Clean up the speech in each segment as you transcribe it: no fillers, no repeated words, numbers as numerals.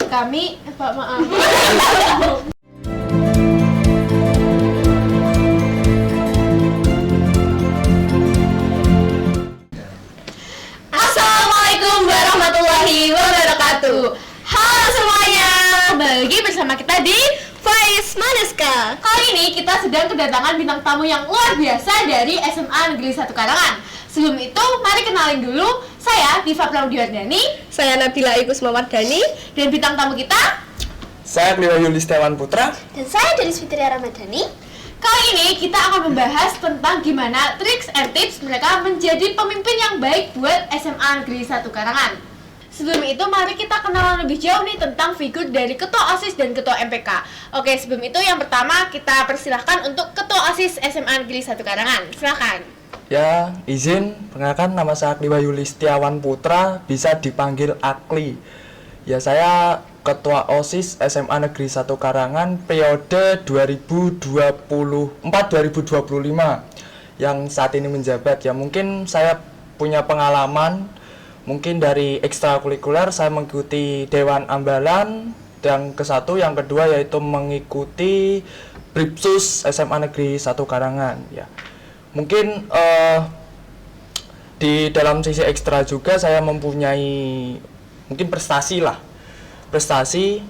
kami, Pak maaf. Assalamualaikum warahmatullahi wabarakatuh. Halo semuanya, kembali lagi bersama kita di Voice Manuska. Kali ini kita sedang kedatangan bintang tamu yang luar biasa dari SMA Negeri 1 Karangan. Sebelum itu, mari kenalin dulu. Saya Diva Plaudiwardani, saya Nabila Ikus Mawardani, dan bintang tamu kita saya Kliwa Yulistiawan Putra, dan saya Denis Fitria Ramadhani. Kali ini kita akan membahas tentang gimana tricks and tips mereka menjadi pemimpin yang baik buat SMA Negeri 1 Karangan. Sebelum itu mari kita kenalan lebih jauh nih tentang figur dari Ketua OSIS dan Ketua MPK. Oke, sebelum itu yang pertama kita persilahkan untuk Ketua OSIS SMA Negeri 1 Karangan. Silakan. ya izin perkenalkan, nama saya Kliwa Yulistiawan Putra, bisa dipanggil Akli. Ya, saya Ketua OSIS SMA Negeri 1 Karangan periode 2024-2025 yang saat ini menjabat. Ya, mungkin saya punya pengalaman mungkin dari ekstrakurikuler, saya mengikuti Dewan Ambalan, dan yang kedua yaitu mengikuti Bripsus SMA Negeri 1 Karangan. Ya, mungkin di dalam sisi ekstra juga saya mempunyai mungkin prestasi,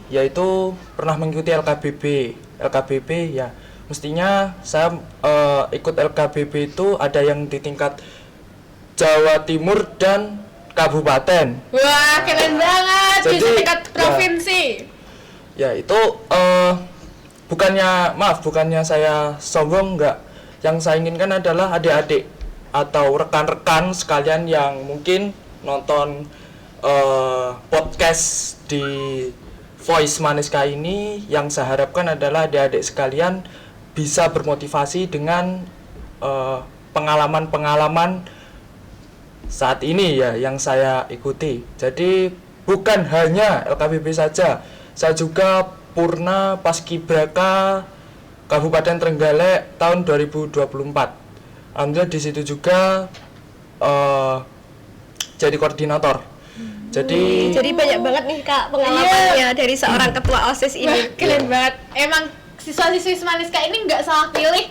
yaitu pernah mengikuti LKBB ya. Mestinya saya ikut LKBB itu ada yang di tingkat Jawa Timur dan Kabupaten. Wah, keren banget. Jadi, bisa tingkat provinsi. Ya itu bukannya saya sombong, enggak. Yang saya inginkan adalah adik-adik atau rekan-rekan sekalian yang mungkin nonton podcast di Voice Manuska ini, yang saya harapkan adalah adik-adik sekalian bisa bermotivasi dengan pengalaman-pengalaman saat ini ya yang saya ikuti. Jadi bukan hanya LKBB saja, saya juga purna paskibraka Kabupaten Trenggalek tahun 2024. Alhamdulillah di situ juga jadi koordinator. Jadi banyak banget nih Kak pengalamannya dari seorang ketua OSIS ini. Keren banget. Emang siswa-siswi Manuska ini nggak salah pilih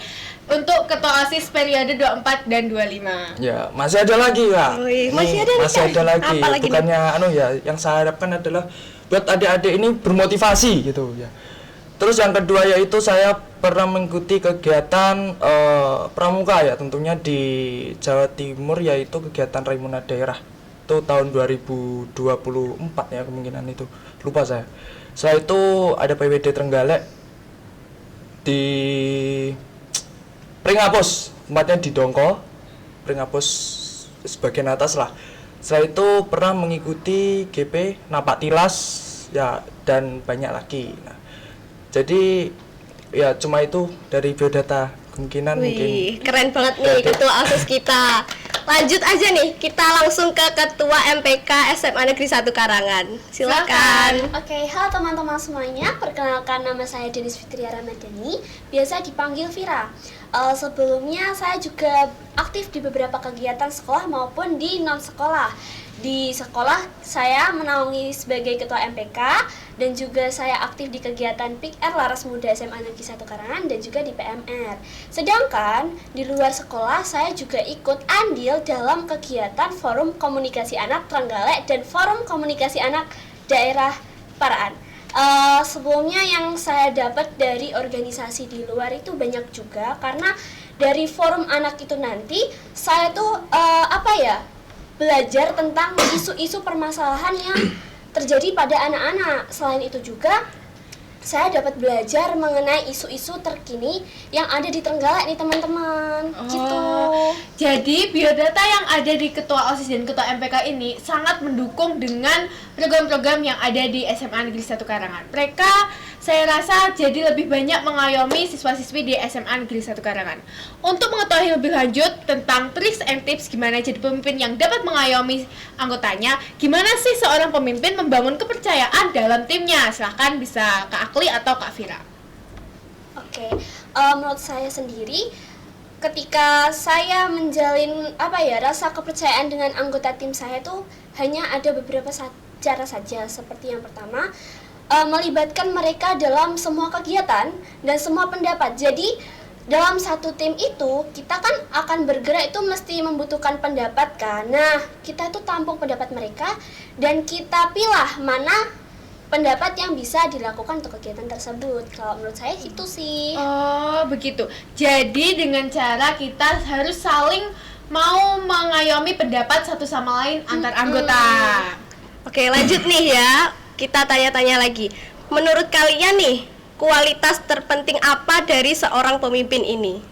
untuk ketua OSIS periode 24 dan 25. Ya, masih ada lagi, Kak. Masih ada lagi. Apa lagi bukannya yang saya harapkan adalah buat adik-adik ini bermotivasi gitu ya. Terus yang kedua yaitu saya pernah mengikuti kegiatan pramuka ya, tentunya di Jawa Timur, yaitu kegiatan Raimuna Daerah. Itu tahun 2024 ya kemungkinan itu. Lupa saya. Setelah itu ada PWD Trenggalek di Pringapus, tempatnya di Dongko. Pringapus sebagian atas lah. Setelah itu pernah mengikuti GP Napak Tilas ya, dan banyak lagi. Nah, jadi ya cuma itu dari biodata, kemungkinan. Mungkin keren banget nih ketua OSIS kita. Lanjut aja nih, kita langsung ke ketua MPK SMA Negeri 1 Karangan. Silakan. Oke, halo teman-teman semuanya. Perkenalkan, nama saya Denis Fitria Ramadhani, biasa dipanggil Vira. Sebelumnya saya juga aktif di beberapa kegiatan sekolah maupun di non sekolah. Di sekolah saya menaungi sebagai ketua MPK, dan juga saya aktif di kegiatan PIK-R Laras Muda SMA Negeri 1 Karangan dan juga di PMR. Sedangkan di luar sekolah saya juga ikut andil dalam kegiatan Forum Komunikasi Anak Trenggalek dan Forum Komunikasi Anak Daerah Paraan. Sebelumnya yang saya dapat dari organisasi di luar itu banyak juga, karena dari forum anak itu nanti saya tuh belajar tentang isu-isu permasalahan yang terjadi pada anak-anak. Selain itu juga saya dapat belajar mengenai isu-isu terkini yang ada di Trenggalek nih teman-teman. Gitu. Jadi biodata yang ada di Ketua OSIS dan Ketua MPK ini sangat mendukung dengan program-program yang ada di SMA Negeri 1 Karangan. Mereka saya rasa jadi lebih banyak mengayomi siswa-siswi di SMA Negeri 1 Karangan. Untuk mengetahui lebih lanjut tentang tricks and tips gimana jadi pemimpin yang dapat mengayomi anggotanya, gimana sih seorang pemimpin membangun kepercayaan dalam timnya, silahkan bisa Kak Akli atau Kak Vira. Oke, menurut saya sendiri, ketika saya menjalin rasa kepercayaan dengan anggota tim saya tuh hanya ada beberapa cara saja. Seperti yang pertama, melibatkan mereka dalam semua kegiatan dan semua pendapat. Jadi dalam satu tim itu kita kan akan bergerak itu mesti membutuhkan pendapat kan. Nah, kita itu tampung pendapat mereka dan kita pilah mana pendapat yang bisa dilakukan untuk kegiatan tersebut. Kalau menurut saya itu sih. Oh, begitu. Jadi dengan cara kita harus saling mau mengayomi pendapat satu sama lain antar anggota. Oke, lanjut nih ya. Kita tanya-tanya lagi. Menurut kalian nih, kualitas terpenting apa dari seorang pemimpin ini?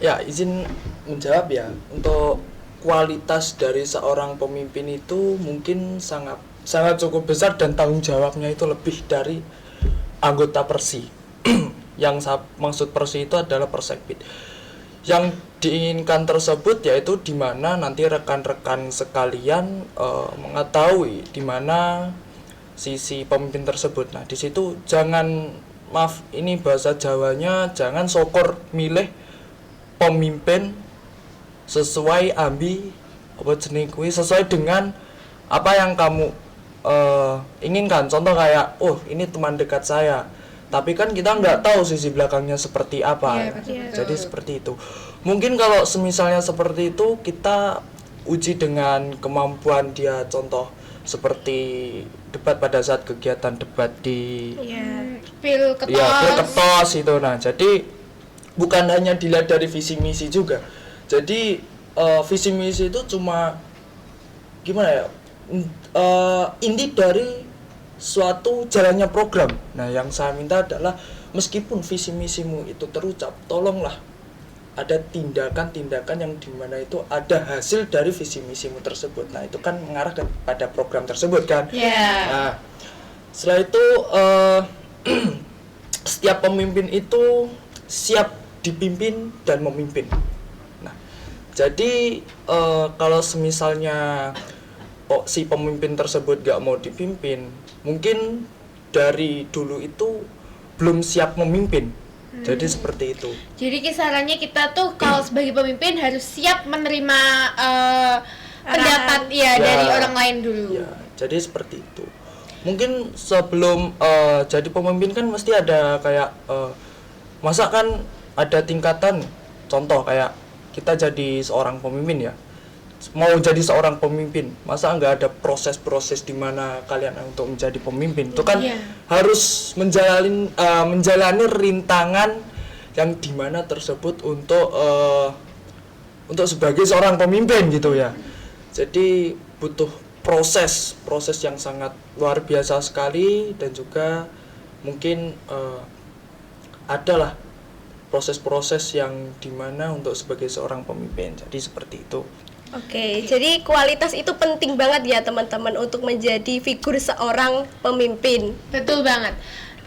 Ya, izin menjawab ya. Untuk kualitas dari seorang pemimpin itu mungkin sangat cukup besar dan tanggung jawabnya itu lebih dari anggota Persi. Yang maksud Persi itu adalah Persekbid. Yang diinginkan tersebut yaitu di mana nanti rekan-rekan sekalian mengetahui di mana sisi pemimpin tersebut. Nah, di situ jangan, maaf ini bahasa Jawanya, jangan sokor milih pemimpin sesuai ambi apa jeneng kuwi sesuai dengan apa yang kamu inginkan. Contoh kayak, oh ini teman dekat saya, tapi kan kita nggak tahu sisi belakangnya seperti apa. Iya, betul. Jadi seperti itu. Mungkin kalau semisalnya seperti itu kita uji dengan kemampuan dia, contoh seperti debat pada saat kegiatan debat di Pil ketos. ya ketos itu. Nah, jadi bukan hanya dilihat dari visi misi juga. Jadi visi misi itu cuma gimana ya, inti dari suatu jalannya program. Nah, yang saya minta adalah meskipun visi misimu itu terucap, tolonglah ada tindakan-tindakan yang dimana itu ada hasil dari visi misimu tersebut. Nah, itu kan mengarah kepada program tersebut kan. Nah, setelah itu setiap pemimpin itu siap dipimpin dan memimpin. Nah, jadi kalau semisalnya si pemimpin tersebut gak mau dipimpin, mungkin dari dulu itu belum siap memimpin. Jadi seperti itu. Jadi kisarannya kita tuh kalau sebagai pemimpin harus siap menerima pendapat dari orang lain dulu. Ya, jadi seperti itu. Mungkin sebelum jadi pemimpin kan mesti ada kayak masa kan ada tingkatan. Contoh kayak kita jadi seorang pemimpin ya. Mau jadi seorang pemimpin, masa nggak ada proses-proses di mana kalian untuk menjadi pemimpin? Itu kan harus menjalani rintangan yang dimana tersebut untuk sebagai seorang pemimpin gitu ya. Jadi butuh proses yang sangat luar biasa sekali, dan juga mungkin adalah proses-proses yang dimana untuk sebagai seorang pemimpin. Jadi seperti itu. Oke, jadi kualitas itu penting banget ya teman-teman untuk menjadi figur seorang pemimpin. Betul banget.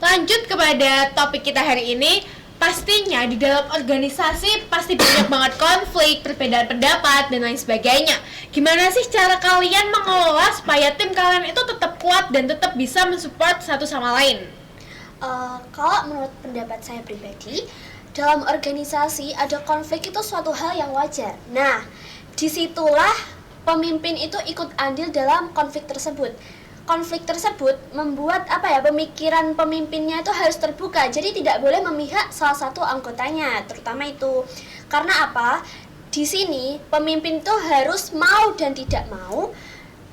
Lanjut kepada topik kita hari ini. Pastinya di dalam organisasi pasti banyak banget konflik, perbedaan pendapat, dan lain sebagainya. Gimana sih cara kalian mengelola supaya tim kalian itu tetap kuat dan tetap bisa mensupport satu sama lain? Kalau menurut pendapat saya pribadi, dalam organisasi ada konflik itu suatu hal yang wajar. Nah, disitulah pemimpin itu ikut andil dalam konflik tersebut. Konflik tersebut membuat pemikiran pemimpinnya itu harus terbuka. Jadi tidak boleh memihak salah satu anggotanya, terutama itu. Karena apa? Di sini pemimpin itu harus mau dan tidak mau,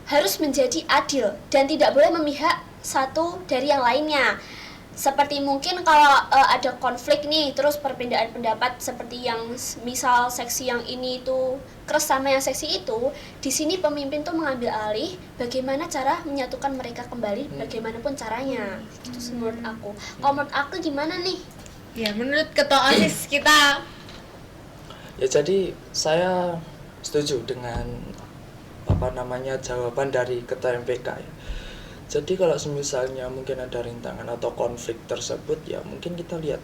harus menjadi adil dan tidak boleh memihak satu dari yang lainnya. Seperti mungkin kalau ada konflik nih, terus perbedaan pendapat seperti yang misal seksi yang ini itu keras sama yang seksi itu, di sini pemimpin tuh mengambil alih bagaimana cara menyatukan mereka kembali, bagaimanapun caranya. Itu menurut aku. Kalau menurut aku gimana nih? Ya, menurut ketua OSIS kita. Ya, jadi saya setuju dengan jawaban dari ketua MPK ya. Jadi kalau misalnya mungkin ada rintangan atau konflik tersebut, ya mungkin kita lihat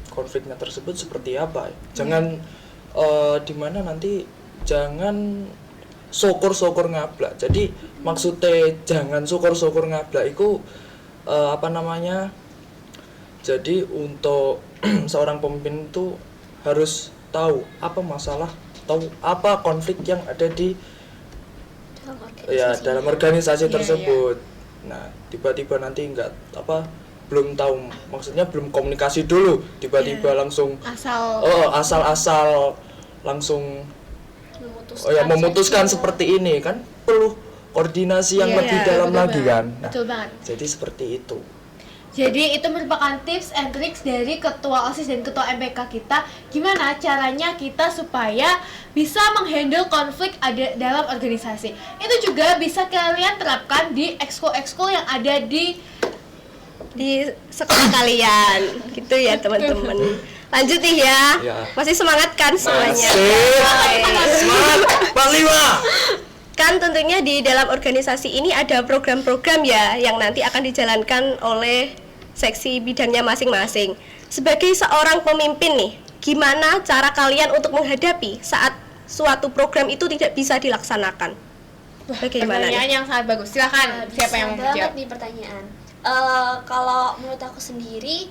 konfliknya tersebut seperti apa ya. Jangan dimana nanti jangan syukur-syukur ngablak. Jadi maksudnya jangan syukur-syukur ngablak itu jadi untuk seorang pemimpin itu harus tahu apa masalah, tahu apa konflik yang ada di dalam organisasi tersebut. Nah, tiba-tiba nanti belum tahu, maksudnya belum komunikasi dulu, tiba-tiba langsung asal-asal langsung memutuskan seperti ini kan, perlu koordinasi yang lebih dalam betul lagi banget. kan. Nah, Betul banget. jadi seperti itu. Jadi itu merupakan tips and tricks dari ketua OSIS dan ketua MPK kita, gimana caranya kita supaya bisa menghandle konflik ada dalam organisasi. Itu juga bisa kalian terapkan di ekskul-ekskul yang ada di sekolah kalian gitu ya teman-teman. Lanjut nih ya. Masih semangat kan semuanya? Semangat Panglima. Kan tentunya di dalam organisasi ini ada program-program ya yang nanti akan dijalankan oleh seksi bidangnya masing-masing. Sebagai seorang pemimpin nih, gimana cara kalian untuk menghadapi saat suatu program itu tidak bisa dilaksanakan? Bagaimana pertanyaan nih? yang sangat bagus. Silakan, siapa yang mau banget menjawab? nih pertanyaan. Kalau menurut aku sendiri,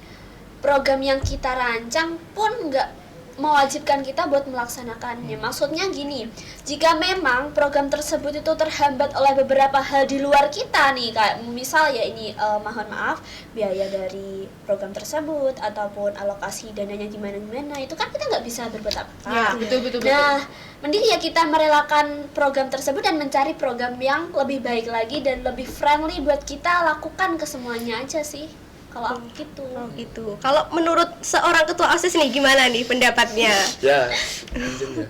program yang kita rancang pun nggak mewajibkan kita buat melaksanakannya. Maksudnya gini, jika memang program tersebut itu terhambat oleh beberapa hal di luar kita nih, kayak misal ya ini mohon maaf biaya dari program tersebut ataupun alokasi dananya gimana, itu kan kita nggak bisa berbuat apa-apa. Ya, betul. Nah, mending ya kita merelakan program tersebut dan mencari program yang lebih baik lagi dan lebih friendly buat kita lakukan ke semuanya aja sih. Kalau aku gitu. Oh gitu. Kalau menurut seorang ketua OSIS nih gimana nih pendapatnya? Ya, mungkin ya.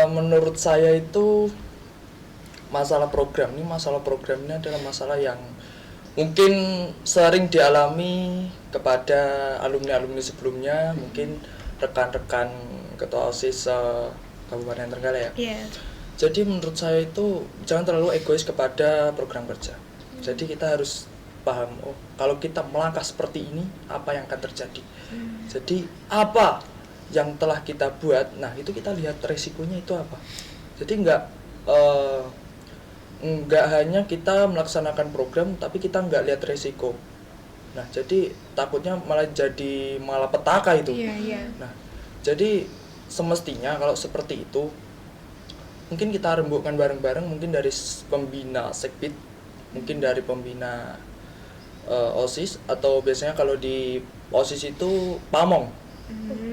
Menurut saya itu masalah program ini adalah masalah yang mungkin sering dialami kepada alumni-alumni sebelumnya, mungkin rekan-rekan ketua OSIS Kabupaten Trenggalek ya. Iya. Jadi menurut saya itu jangan terlalu egois kepada program kerja. Jadi kita harus paham, kalau kita melangkah seperti ini, apa yang akan terjadi. Jadi apa yang telah kita buat, nah itu kita lihat resikonya itu apa. Jadi nggak hanya kita melaksanakan program, tapi kita nggak lihat resiko. Nah jadi takutnya malah jadi malapetaka itu. Iya. Nah jadi semestinya kalau seperti itu, mungkin kita rembukkan bareng-bareng, mungkin dari pembina sekbid, mungkin dari pembina OSIS, atau biasanya kalau di OSIS itu pamong.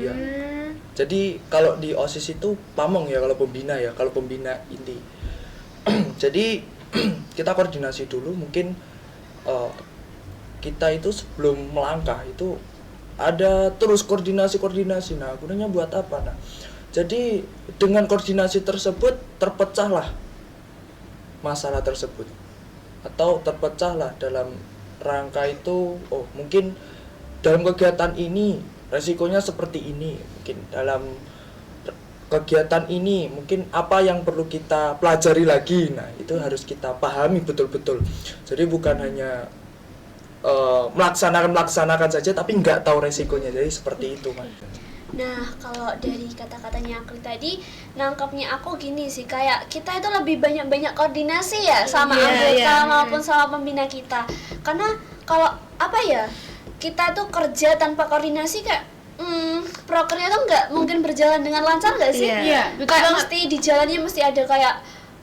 Ya. Jadi kalau di OSIS itu pamong ya kalau pembina inti. Jadi kita koordinasi dulu, mungkin kita itu sebelum melangkah itu ada terus koordinasi. Nah, gunanya buat apa? Nah, jadi dengan koordinasi tersebut terpecahlah masalah tersebut, atau terpecahlah dalam rangka itu, mungkin dalam kegiatan ini resikonya seperti ini, mungkin dalam kegiatan ini mungkin apa yang perlu kita pelajari lagi. Nah itu harus kita pahami betul-betul. Jadi bukan hanya melaksanakan saja tapi nggak tahu resikonya. Jadi seperti itu, Mas. Nah, kalau dari kata-katanya Akli tadi, nangkapnya aku gini sih, kayak kita itu lebih banyak-banyak koordinasi ya sama anggota maupun sama pembina kita. Karena kalau kita tuh kerja tanpa koordinasi kayak prokernya tuh nggak mungkin berjalan dengan lancar nggak sih? Iya, betul kayak banget. mesti di jalannya mesti ada kayak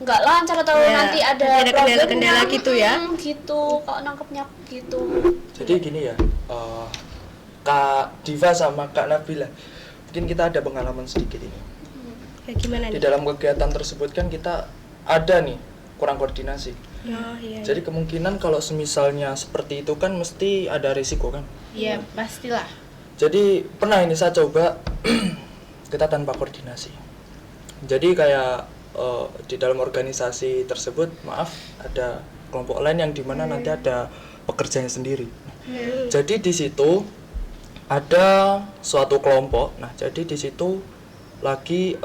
nggak lancar atau nanti ada kendala-kendala gitu ya. Gitu, kalau nangkepnya gitu. Jadi gini ya, Kak Diva sama Kak Nabila, mungkin kita ada pengalaman sedikit ini. Ya gimana Di nih? dalam kegiatan tersebut kan kita ada nih kurang koordinasi. Oh iya. Jadi kemungkinan kalau semisalnya seperti itu kan mesti ada risiko kan. Iya, pastilah. Jadi pernah ini saya coba kita tanpa koordinasi. Jadi kayak di dalam organisasi tersebut, maaf, ada kelompok lain yang dimana nanti ada pekerjanya sendiri. Jadi di situ ada suatu kelompok. Nah, jadi di situ lagi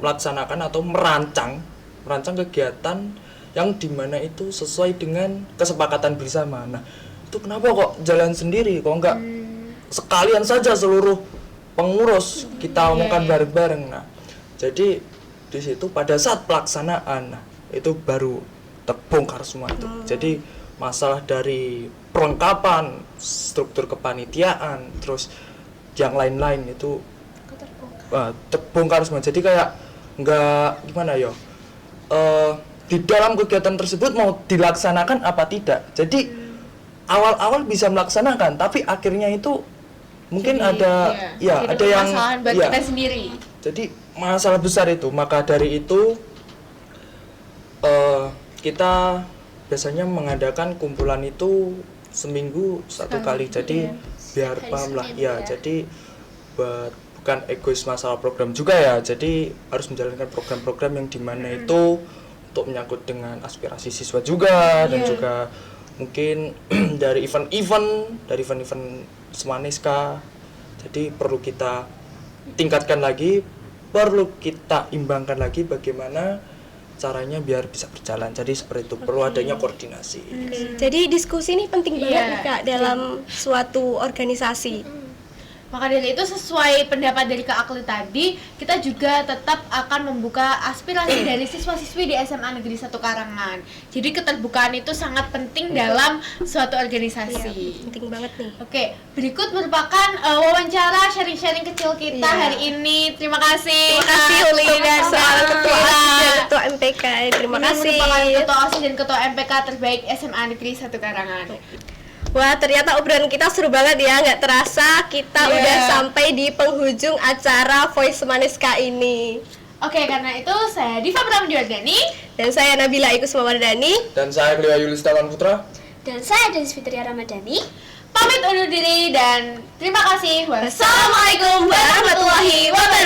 melaksanakan atau merancang kegiatan yang dimana itu sesuai dengan kesepakatan bersama. Nah, itu kenapa kok jalan sendiri, kok enggak sekalian saja seluruh pengurus kita omongkan bareng-bareng. Nah, jadi di situ pada saat pelaksanaan, nah, itu baru terbongkar semua itu. Jadi masalah dari perlengkapan, struktur kepanitiaan, terus yang lain-lain itu terbongkar semua. Jadi kayak nggak gimana ya, di dalam kegiatan tersebut mau dilaksanakan apa tidak. Jadi awal-awal bisa melaksanakan, tapi akhirnya itu mungkin Jadi, ada iya, ya jadi ada yang permasalahan buat ya, kita sendiri. jadi masalah besar itu. Maka dari itu kita biasanya mengadakan kumpulan itu seminggu satu kali. Jadi biar Hari paham lah Senin, ya. ya. Jadi bukan egois masalah program juga ya. Jadi harus menjalankan program-program yang dimana itu untuk menyangkut dengan aspirasi siswa juga dan juga mungkin dari event-event Semaneska. Jadi perlu kita tingkatkan lagi, perlu kita imbangkan lagi bagaimana caranya biar bisa berjalan. Jadi seperti itu, perlu adanya koordinasi. Jadi diskusi ini penting banget Iya. nih Kak dalam suatu organisasi. Maka dari itu sesuai pendapat dari Kak Akli tadi, kita juga tetap akan membuka aspirasi dari siswa-siswi di SMA Negeri 1 Karangan. Jadi keterbukaan itu sangat penting dalam suatu organisasi. Penting banget nih. Oke, berikut merupakan wawancara sharing-sharing kecil kita Iya. hari ini. Terima kasih. Terima kasih Uli dan soal ketua Iya. OSIS dan ketua MPK. Terima Ini kasih. merupakan ketua OSIS dan ketua MPK terbaik SMA Negeri 1 Karangan. Wah, ternyata obrolan kita seru banget ya. Nggak terasa kita Iya. udah sampai di penghujung acara Voice Semaneska ini. Oke, karena itu saya Diva Pramediwardhani. Dan saya Nabila Ikus Mawardani. Dan saya Kliwa Yulistawan Putra. Dan saya Denis Fitria Ramadhani. Pamit undur diri dan terima kasih. Wassalamualaikum warahmatullahi wabarakatuh.